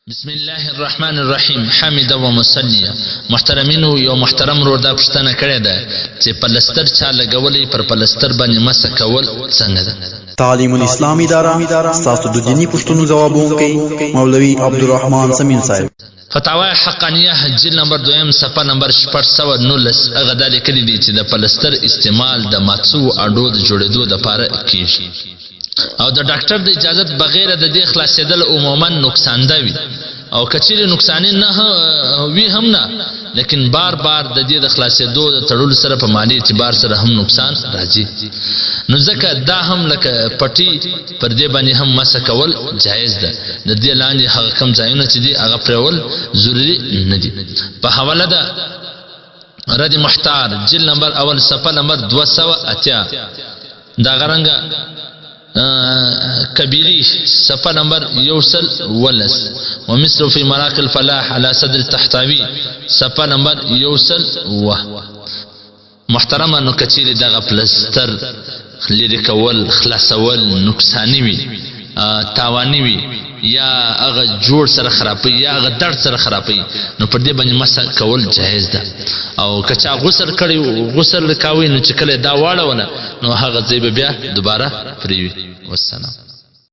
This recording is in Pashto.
بسم الله الرحمن الرحیم. حمد و مصلی. محترمینو، یو محترم رو دا پښتنه کړې ده چې پلستر چا لګولې پر پلستر باندې مسح کول څنګه ده. تعلیم الاسلام اداره ستاسو د دینی پوښتنو ځوابونکي مولوي عبدالرحمن سمین صاحب. فتاوی حقانیه جلد نمبر 2 صفحه نمبر 619 هغه دا لیکلي دي چې د پلستر استعمال د ماتسو اډو د جوړېدو لپاره کیږي او د ډاکټر د اجازت بغیر د دې خلاصېدل عموما نقصان ده وي او کچېرې نقصان نه وي هم نه، لیکن بار بار د دې د خلاصېدو د تړلو سره په مالی اعتبار سره هم نقصان راځي. نو ځکه دا هم لکه پټي پر دې باندې هم مسح کول جایز ده. د دې لاندې هغه کم ځایونه چې دي هغه پرېول ضروري نه دي. په حواله ده رد محتار جلد نمبر اول صفحه نمبر 280 دا غرنګه كبيري صفحه نمبر 1 ومثل في مراكل الفلاح على صدر التحتاوي صفحه نمبر 1 محترمه نو کچيري دغه پلستر لري کول خلاصول نقصانی وي تاوانی وي یا هغه جوړ سره خرابي یا هغه درد سره خرابي، نو پر دې باندې مسح کول جایز ده. او کچا غسل کړي غسل کاوي نو چې کله دا واړه ونه نو هغه ځای بیا دوباره فری وي. والسلام.